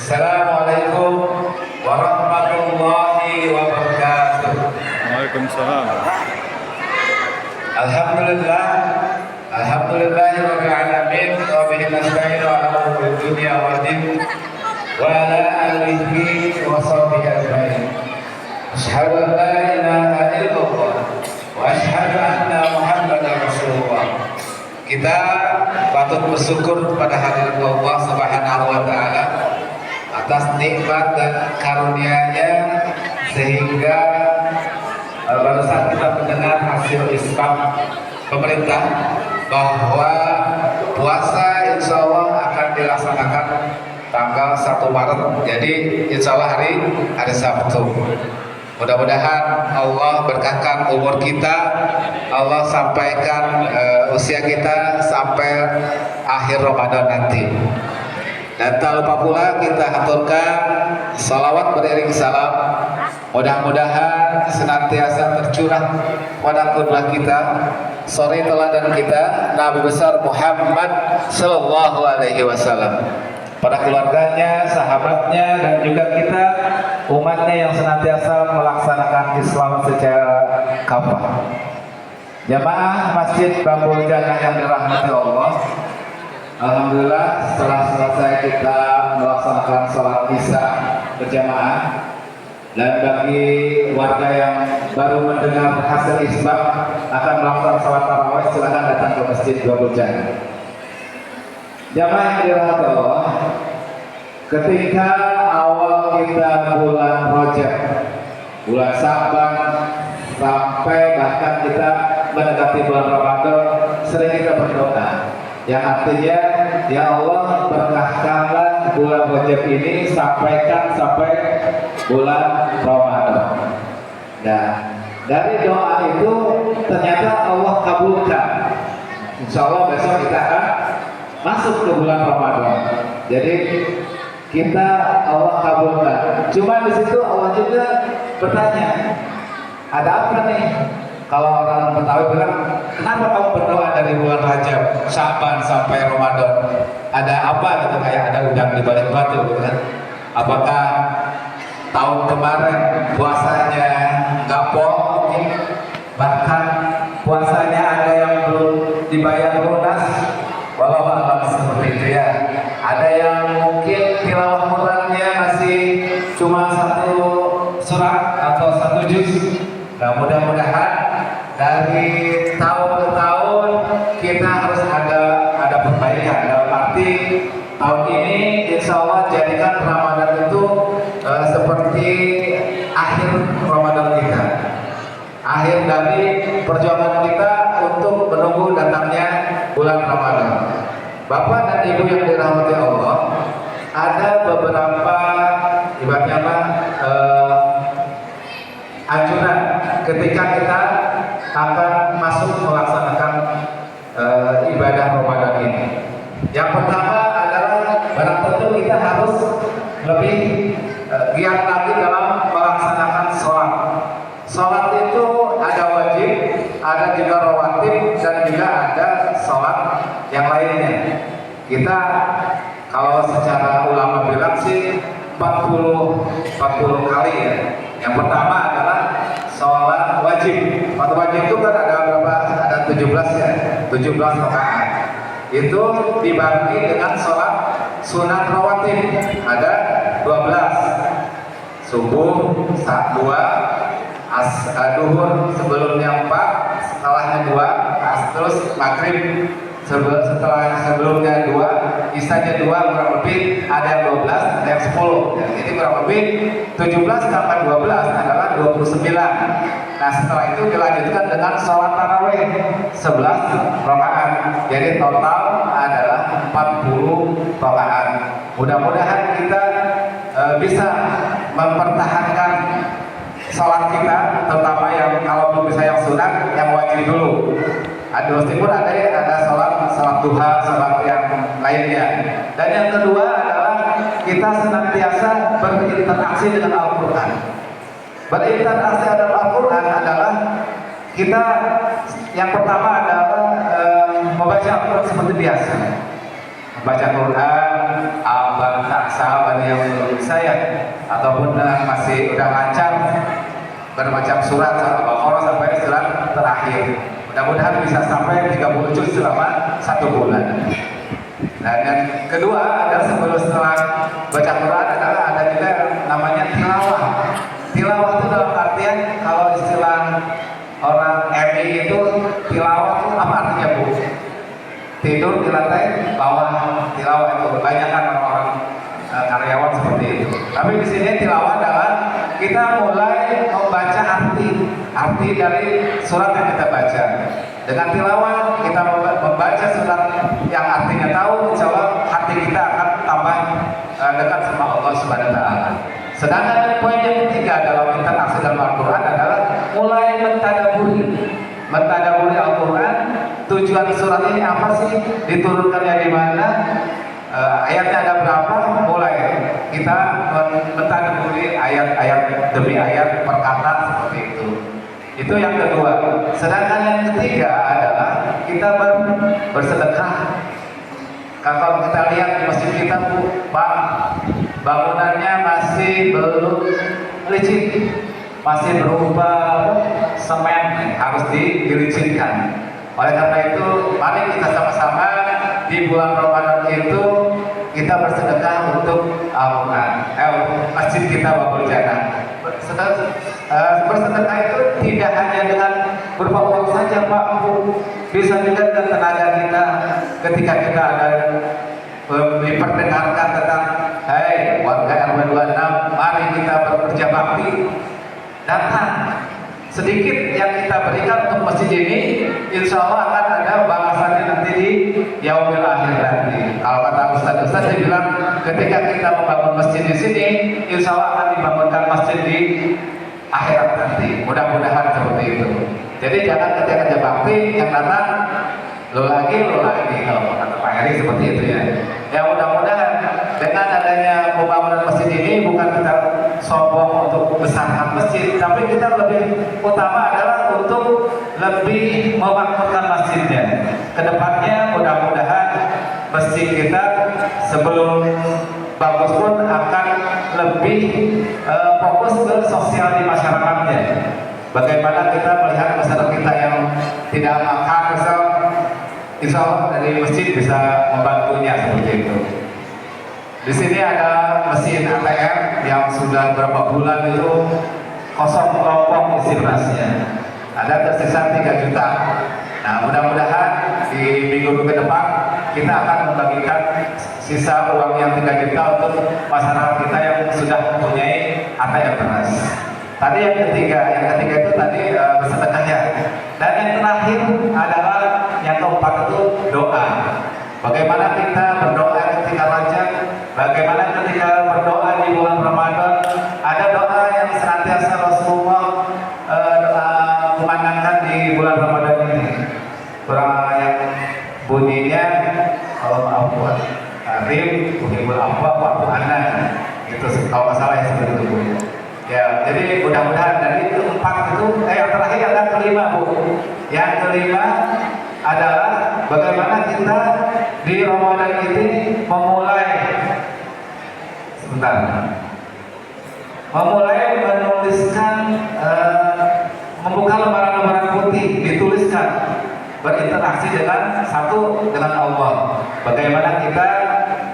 Assalamualaikum warahmatullahi wabarakatuh. Waalaikumsalam. Alhamdulillah, alhamdulillahirabbil alamin wa bihi nasta'inu ala umuri dunya waddin wa ala alihi wa sahbihi ajma'in. Asyhadu an la ilaha illallah wa asyhadu anna Muhammadar Rasulullah. Kita patut bersyukur kepada hadirat Allah Subhanahu wa taala atas nikmat dan karunia-Nya sehingga baru saat kita mendengar hasil isbah pemerintah bahwa puasa insya Allah akan dilaksanakan tanggal 1 Maret. Jadi insya Allah hari Sabtu. Mudah-mudahan Allah berkahkan umur kita, Allah sampaikan usia kita sampai akhir Ramadan nanti. Dan tak lupa pula kita haturkan salawat beriring salam, mudah-mudahan senantiasa tercurah pada qiblah kita, suri teladan kita, Nabi besar Muhammad Sallallahu Alaihi Wasallam, pada keluarganya, sahabatnya, dan juga kita umatnya yang senantiasa melaksanakan Islam secara kafah. Jamaah Masjid Bambul Jannah yang dirahmati Allah, alhamdulillah setelah selesai kita melaksanakan sholat isya berjamaah, dan bagi warga yang baru mendengar hasil isbah akan melakukan sholat tarawih, silakan datang ke Masjid Bambul Jannah. Jamaah yang dirahmati Allah, ketika awal kita bulan Rajab, bulan Syaban, sampai bahkan kita mendekati bulan Ramadan, sering kita berdoa yang artinya, ya Allah berkahkanlah bulan Rajab ini sampai bulan Ramadan. Nah, dari doa itu ternyata Allah kabulkan. Insya Allah besok kita akan masuk ke bulan Ramadan. Jadi kita Allah kabulkan. Cuma di situ Allah juga bertanya, ada apa nih? Kalau orang Betawi bilang, kenapa kamu berdoa dari bulan Rajab, Syaban sampai Ramadan? Ada apa gitu, kayak ada udang di balik batu gitu kan? Apakah tahun kemarin puasanya nggak mungkin, bahkan puasanya ada yang belum dibayar lunas, walau alam seperti itu ya. Ada yang mungkin tilawah Qurannya masih cuma 1 surat atau 1 juz. Nah, mudah-mudahan dari tahun ke tahun kita harus ada perbaikan. Dalam arti tahun ini insya Allah jadikan Ramadan itu seperti akhir Ramadan kita, akhir dari perjuangan kita untuk menunggu datangnya bulan Ramadan. Bapak dan Ibu yang dirahmati Allah, ada beberapa ibaratnya anjuran ketika kita akan masuk melaksanakan ibadah Ramadan ini. Yang pertama adalah barang tentu kita harus lebih giat lagi dalam melaksanakan sholat. Sholat itu ada wajib, ada juga rawatib, dan juga ada sholat yang lainnya. Kita kalau secara ulama bilang sih 40 kali ya. Yang pertama adalah sholat wajib. Sholat wajib itu kan ada berapa? Ada 17 ya, 17 rakaat. Itu dibagi dengan sholat sunat rawatib, ada 12. Subuh 2, duhur sebelumnya 4, setelahnya 2, terus maghrib sebelumnya 2, isanya 2, kurang lebih ada yang 12, ada yang 10. Jadi kurang lebih 17 tambah 12 adalah 29. Nah, setelah itu dilanjutkan dengan sholat tarawih 11 rakaat. Jadi total adalah 40 rakaat. Mudah-mudahan kita bisa mempertahankan sholat kita, terutama yang kalau belum bisa yang sunat, yang wajib dulu. Meskipun ada sholat duha, sholat yang lainnya. Dan yang kedua adalah kita senantiasa berinteraksi dengan Al-Quran. Berinteraksi dengan Al-Quran adalah kita yang pertama adalah membaca Al-Quran seperti biasa. Membaca Quran, abad, taksa, yang terakhir. Mudah-mudahan bisa sampai 30 juz selama 1 bulan. Dan yang kedua adalah setelah baca Quran adalah ada juga namanya tilawah. Tilawah itu dalam artian kalau istilah orang MI itu tilawah itu apa artinya Bu? Tidur di lantai bawah, tilawah itu kebanyakan orang-orang karyawan seperti itu. Tapi di sini tilawah adalah kita mulai membaca arti dari surat yang kita baca. Dengan tilawah kita membaca surat yang artinya tahu, insya Allah hati kita akan tambah dekat sama Allah Subhanahu Wa Taala. Sedangkan poin yang ketiga dalam interaksi dalam Al-Quran adalah mulai mentadaburi Al-Quran. Tujuan surat ini apa sih? Diturunkannya di mana? Ayatnya ada berapa? Mulai kita mentadaburi ayat-ayat demi ayat per kata seperti itu. Itu yang kedua. Sedangkan yang ketiga adalah kita bersedekah. Kalau kita lihat di masjid kita, Pak, bangunannya masih belum licin, masih berupa semen, harus dilicinkan. Oleh karena itu, mari kita sama-sama di bulan Ramadan itu kita bersedekah untuk masjid kita Babul Jannah. Bersedekah itu tidak hanya dengan berupa uang saja Pak Bu, bisa juga dengan tenaga kita. Ketika kita ada diperdengarkan tentang hai warga RW 26, mari kita bekerja bakti, datang. Sedikit yang kita berikan untuk masjid ini, insya Allah akan ada balasannya nanti di yaumil akhir nanti. Kalau kata Ustaz bilang, ketika kita membangun masjid di sini, insya Allah akan dibangunkan masjid di akhirat nanti. Mudah-mudahan seperti itu. Jadi jangan ketika kerja bakti yang datang lo lagi. Kalau kata Pak Heri seperti itu ya. Ya mudah-mudahan dengan adanya pembangunan masjid ini bukan kita sombong untuk besarkan masjid, tapi kita lebih utama adalah untuk lebih memakmurkan masjidnya. Kedepannya mudah-mudahan masjid kita sebelum bagus pun akan lebih fokus ke sosial di masyarakatnya. Bagaimana kita melihat masyarakat kita yang tidak makan, misal insya Allah dari masjid bisa membantunya seperti itu. Di sini ada mesin ATM yang sudah berapa bulan itu kosong kelompok isi berasnya. Ada tersisa 3 juta. Nah mudah-mudahan di minggu ke depan kita akan membagikan sisa uang yang 3 juta untuk masyarakat kita yang sudah mempunyai ATM beras. Tadi yang ketiga itu tadi bersedekahnya. Dan yang terakhir adalah yang keempat itu doa. Bagaimana kita berdoa ketika Rajab, bagaimana ketika berdoa di bulan Ramadan. Ada doa yang senantiasa Rasulullah doa kumandangkan di bulan Ramadan ini. Doa yang bunyinya kalau maaf buat Karim, Tuhibul Afwa, Wa'fu Anna. Itu kalau nggak salah ya seperti itu Bu. Ya, jadi mudah-mudahan dari itu 4 itu, yang terakhir ada kelima Bu. Yang kelima adalah bagaimana kita di Ramadan ini memulai menuliskan, membuka lembaran-lembaran putih, dituliskan, berinteraksi dengan Allah. Bagaimana kita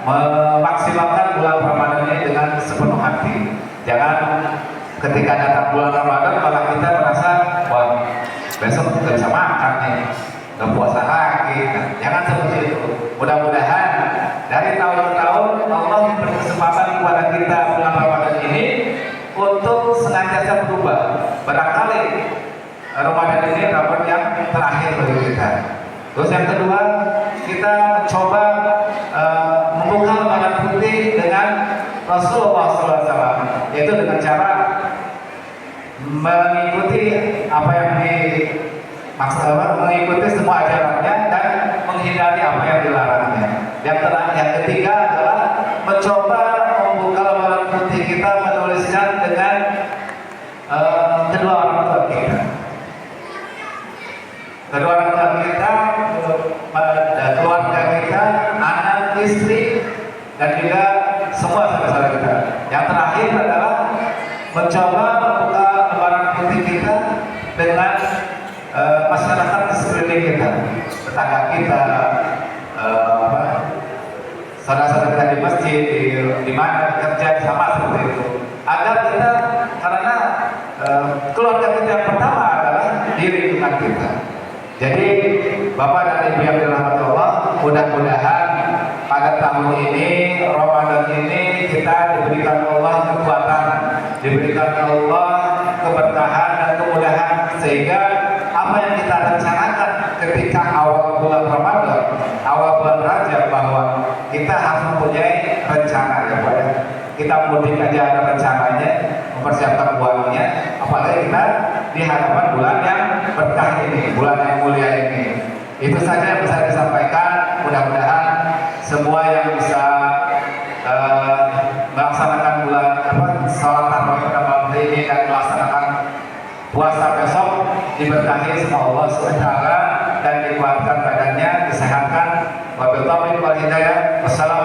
memaksimalkan bulan Ramadan ini dengan sepenuh hati. Jangan ketika datang bulan Ramadan malah kita merasa wah besok nggak bisa makan nih, nggak puasa lagi. Jangan seperti itu. Mudah-mudahan dari tahun-tahun Allah memberi kesempatan kepada kita bulan Ramadan ini untuk senantiasa berubah. Barangkali Ramadan ini Ramadan yang terakhir bagi kita. Terus yang kedua, kita mencoba membuka lembaran putih dengan Rasulullah SAW, yaitu dengan cara mengikuti apa yang mengikuti semua ajarannya dan menghindari apa yang dilarangnya. Yang ketiga adalah mencoba membuka lembaran putih kita, menuliskan dengan kedua orang tua kita. Kedua orang tua kita, keluarga kita, anak, istri, dan juga semua saudara-saudara kita. Yang terakhir adalah mencoba membuka lembaran putih kita dengan masyarakat kita, apa, saudara-saudara kita di masjid, di mana kerja sama seperti itu. Agar kita, karena keluarga kita yang pertama adalah di lingkungan kita. Jadi Bapak dan Ibu yang dirahmati Allah, mudah-mudahan pada tahun ini, Ramadan ini, kita diberikan Allah kekuatan, diberikan Allah keberkahan dan kemudahan, sehingga apa yang kita rencanakan ketika awal bulan Ramadan, awal bulan Rajab, bahwa kita harus mempunyai rencana ya Pak ya. Kita mudik aja ada rencananya, mempersiapkan uangnya, apalagi kita di hadapan bulan yang berkah ini, bulan yang mulia ini. Itu saja yang bisa disampaikan. Mudah-mudahan semua yang bisa melaksanakan bulan sholat tarawih pada malam hari ini dan melaksanakan puasa besok diberkahi sama Allah SWT dan dikuatkan badannya, disehatkan. Wabillahi wal hidayah. Wassalamualaikum